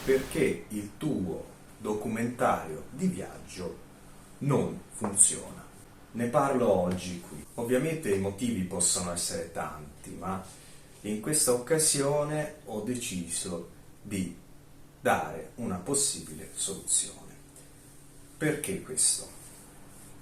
perché il tuo documentario di viaggio non funziona. Ne parlo oggi qui. Ovviamente i motivi possono essere tanti, ma in questa occasione ho deciso di dare una possibile soluzione. Perché questo?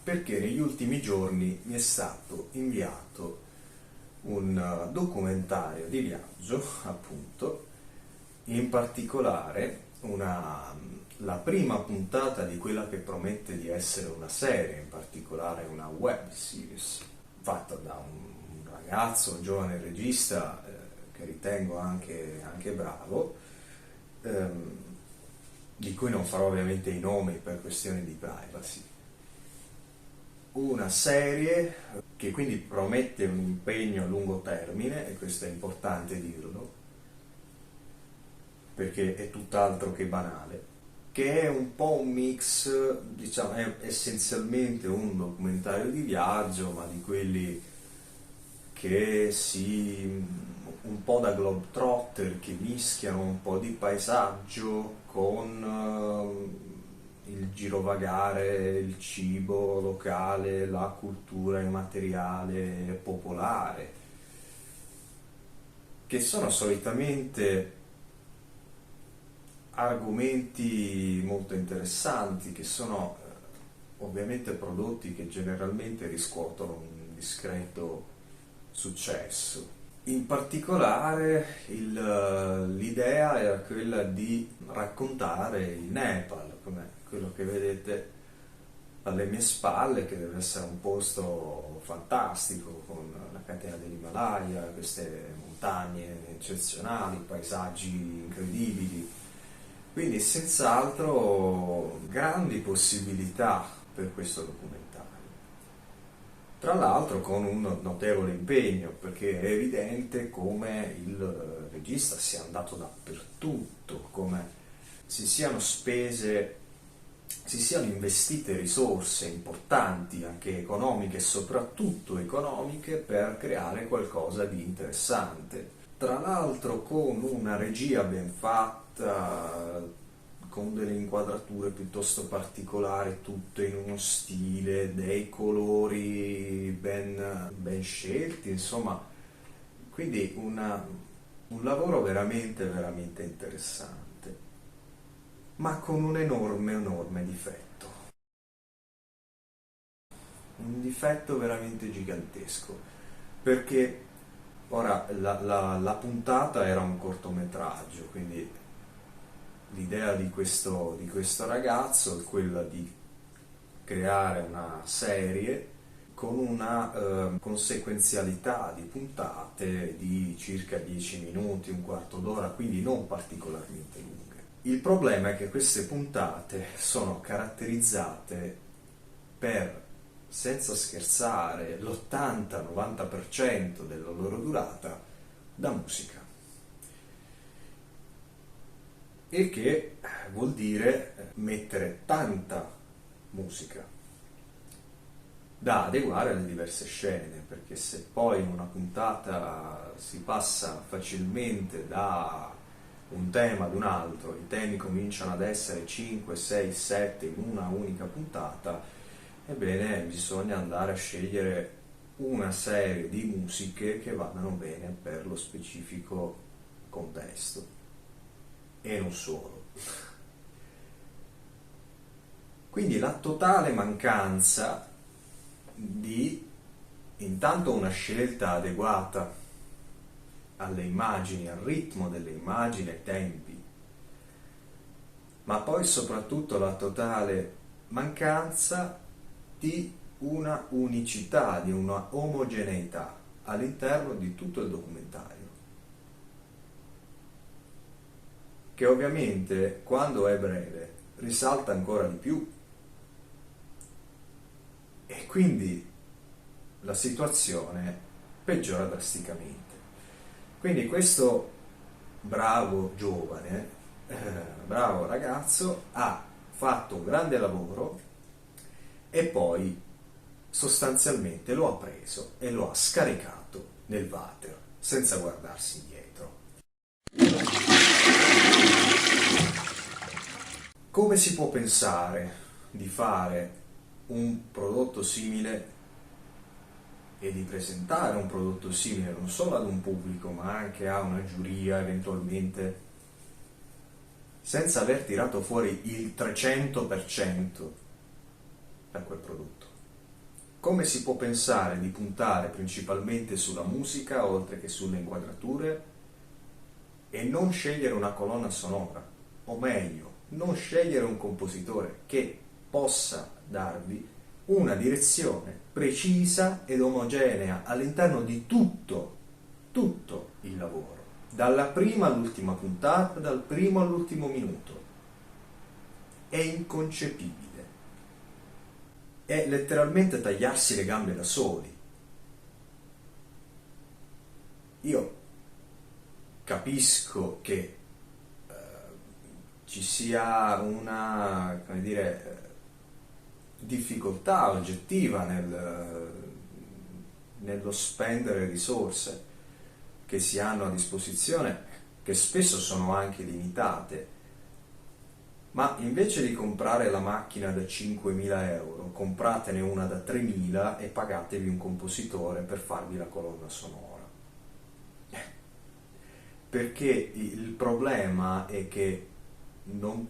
Perché negli ultimi giorni mi è stato inviato un documentario di viaggio, appunto, in particolare la prima puntata di quella che promette di essere una serie, in particolare una web series, fatta da un ragazzo, un giovane regista che ritengo anche bravo, di cui non farò ovviamente i nomi per questioni di privacy. Una serie che quindi promette un impegno a lungo termine, e questo è importante dirlo, perché è tutt'altro che banale, che è un po' un mix, diciamo, è essenzialmente un documentario di viaggio, ma di quelli che un po' da globetrotter, che mischiano un po' di paesaggio con il girovagare, il cibo locale, la cultura immateriale popolare, che sono solitamente argomenti molto interessanti, che sono ovviamente prodotti che generalmente riscuotono un discreto successo. In particolare l'idea era quella di raccontare il Nepal, come quello che vedete alle mie spalle, che deve essere un posto fantastico, con la catena dell'Himalaya, queste montagne eccezionali, paesaggi incredibili. Quindi senz'altro grandi possibilità per questo documentario. Tra l'altro con un notevole impegno, perché è evidente come il regista sia andato dappertutto, come si siano investite risorse importanti, anche economiche, soprattutto economiche, per creare qualcosa di interessante. Tra l'altro con una regia ben fatta, con delle inquadrature piuttosto particolari, tutte in uno stile, dei colori ben scelti, insomma, quindi un lavoro veramente interessante, ma con un enorme difetto. Un difetto veramente gigantesco, perché ora la puntata era un cortometraggio, quindi l'idea di questo ragazzo è quella di creare una serie con una conseguenzialità di puntate di circa 10 minuti, un quarto d'ora, quindi non particolarmente lunghe. Il problema è che queste puntate sono caratterizzate per, senza scherzare, l'80-90% della loro durata da musica. Il che vuol dire mettere tanta musica da adeguare alle diverse scene, perché se poi in una puntata si passa facilmente da un tema ad un altro, i temi cominciano ad essere 5, 6, 7 in una unica puntata, ebbene bisogna andare a scegliere una serie di musiche che vadano bene per lo specifico contesto. E non solo. Quindi la totale mancanza di intanto una scelta adeguata alle immagini, al ritmo delle immagini, ai tempi, ma poi soprattutto la totale mancanza di una unicità, di una omogeneità all'interno di tutto il documentario, che ovviamente quando è breve risalta ancora di più, e quindi la situazione peggiora drasticamente. Quindi questo bravo giovane, bravo ragazzo, ha fatto un grande lavoro e poi sostanzialmente lo ha preso e lo ha scaricato nel water senza guardarsi indietro. Come si può pensare di fare un prodotto simile e di presentare un prodotto simile non solo ad un pubblico ma anche a una giuria eventualmente, senza aver tirato fuori il 300% da quel prodotto? Come si può pensare di puntare principalmente sulla musica oltre che sulle inquadrature e non scegliere una colonna sonora, o meglio, non scegliere un compositore che possa darvi una direzione precisa ed omogenea all'interno di tutto il lavoro, dalla prima all'ultima puntata, dal primo all'ultimo minuto. È inconcepibile. È letteralmente tagliarsi le gambe da soli. Io capisco che ci sia una, come dire, difficoltà oggettiva nello spendere risorse che si hanno a disposizione, che spesso sono anche limitate, ma invece di comprare la macchina da 5.000 euro, compratene una da 3.000 e pagatevi un compositore per farvi la colonna sonora. Perché il problema è che non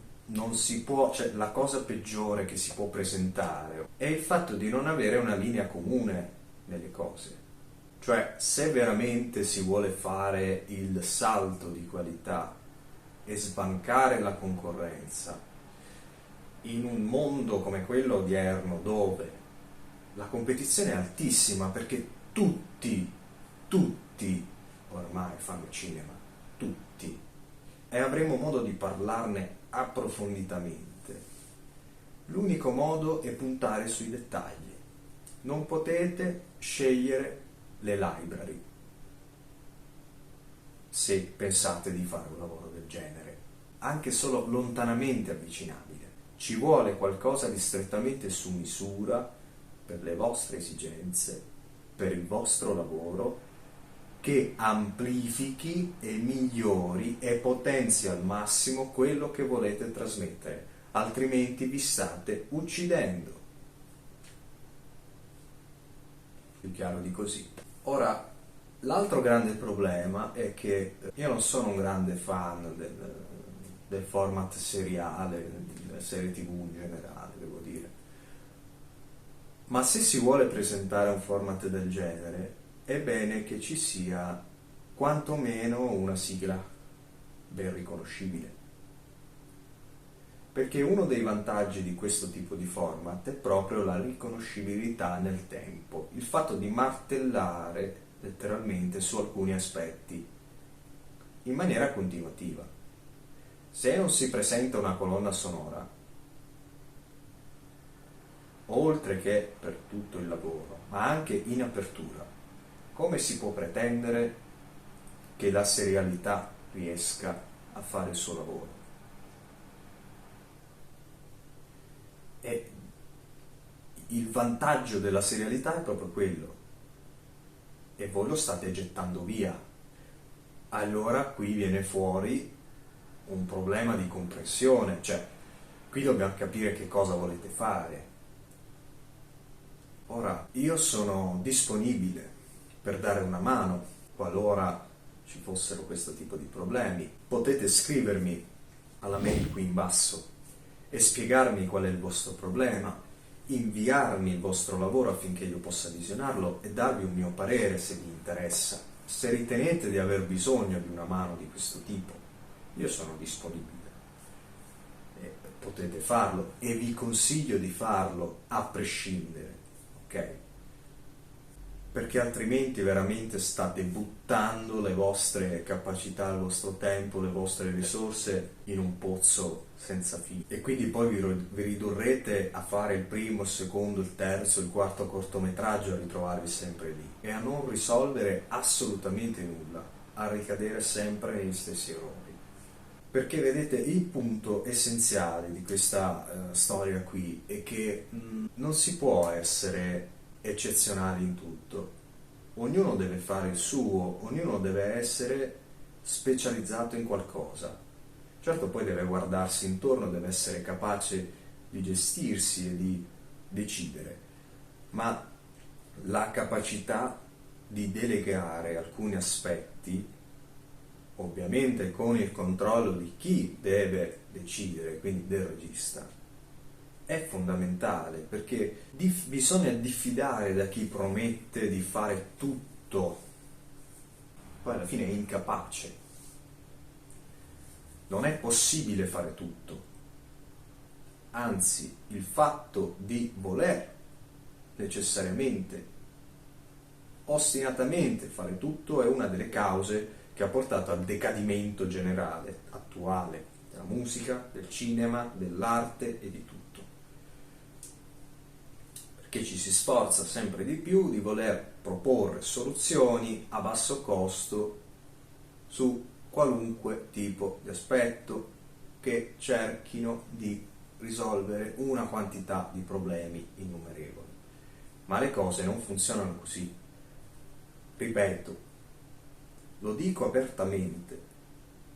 si può, cioè la cosa peggiore che si può presentare è il fatto di non avere una linea comune nelle cose. Cioè, se veramente si vuole fare il salto di qualità e sbancare la concorrenza in un mondo come quello odierno dove la competizione è altissima perché tutti ormai fanno cinema, tutti, e avremo modo di parlarne approfonditamente. L'unico modo è puntare sui dettagli. Non potete scegliere le library se pensate di fare un lavoro del genere, anche solo lontanamente avvicinabile. Ci vuole qualcosa di strettamente su misura per le vostre esigenze, per il vostro lavoro, che amplifichi e migliori e potenzi al massimo quello che volete trasmettere, altrimenti vi state uccidendo. Più chiaro di così. Ora, l'altro grande problema è che io non sono un grande fan del format seriale, delle serie TV in generale, devo dire. Ma se si vuole presentare un format del genere, è bene che ci sia quantomeno una sigla ben riconoscibile. Perché uno dei vantaggi di questo tipo di format è proprio la riconoscibilità nel tempo, il fatto di martellare letteralmente su alcuni aspetti in maniera continuativa. Se non si presenta una colonna sonora, oltre che per tutto il lavoro, ma anche in apertura, come si può pretendere che la serialità riesca a fare il suo lavoro? E il vantaggio della serialità è proprio quello, e voi lo state gettando via. Allora qui viene fuori un problema di comprensione, cioè qui dobbiamo capire che cosa volete fare. Ora, io sono disponibile per dare una mano qualora ci fossero questo tipo di problemi. Potete scrivermi alla mail qui in basso e spiegarmi qual è il vostro problema, inviarmi il vostro lavoro affinché io possa visionarlo e darvi un mio parere se vi interessa. Se ritenete di aver bisogno di una mano di questo tipo, io sono disponibile. Potete farlo e vi consiglio di farlo a prescindere, ok? Perché altrimenti veramente state buttando le vostre capacità, il vostro tempo, le vostre risorse in un pozzo senza fine. E quindi poi vi ridurrete a fare il primo, il secondo, il terzo, il quarto cortometraggio, a ritrovarvi sempre lì e a non risolvere assolutamente nulla, a ricadere sempre negli stessi errori. Perché vedete, il punto essenziale di questa storia qui è che non si può essere eccezionali in tutto. Ognuno deve fare il suo, ognuno deve essere specializzato in qualcosa. Certo, poi deve guardarsi intorno, deve essere capace di gestirsi e di decidere, ma la capacità di delegare alcuni aspetti, ovviamente con il controllo di chi deve decidere, quindi del regista, è fondamentale, perché bisogna diffidare da chi promette di fare tutto, poi alla fine è incapace. Non è possibile fare tutto, anzi il fatto di voler necessariamente, ostinatamente fare tutto è una delle cause che ha portato al decadimento generale, attuale, della musica, del cinema, dell'arte e di tutto. Perché ci si sforza sempre di più di voler proporre soluzioni a basso costo su qualunque tipo di aspetto che cerchino di risolvere una quantità di problemi innumerevoli. Ma le cose non funzionano così. Ripeto, lo dico apertamente,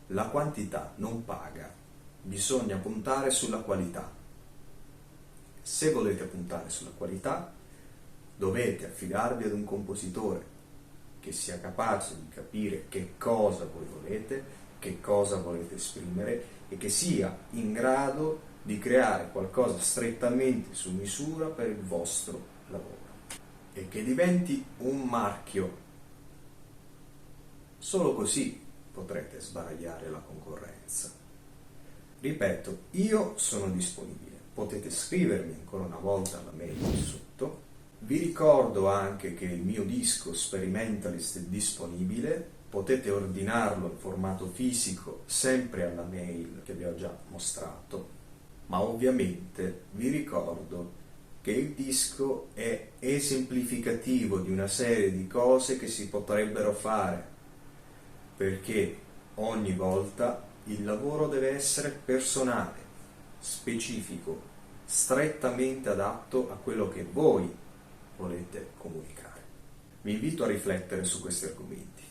la quantità non paga, bisogna puntare sulla qualità. Se volete puntare sulla qualità, dovete affidarvi ad un compositore che sia capace di capire che cosa voi volete, che cosa volete esprimere e che sia in grado di creare qualcosa strettamente su misura per il vostro lavoro e che diventi un marchio. Solo così potrete sbaragliare la concorrenza. Ripeto, io sono disponibile, potete scrivermi ancora una volta alla mail qui sotto. Vi ricordo anche che il mio disco Experimentalist è disponibile, potete ordinarlo in formato fisico sempre alla mail che vi ho già mostrato, ma ovviamente vi ricordo che il disco è esemplificativo di una serie di cose che si potrebbero fare, perché ogni volta il lavoro deve essere personale, specifico, strettamente adatto a quello che voi volete comunicare. Vi invito a riflettere su questi argomenti.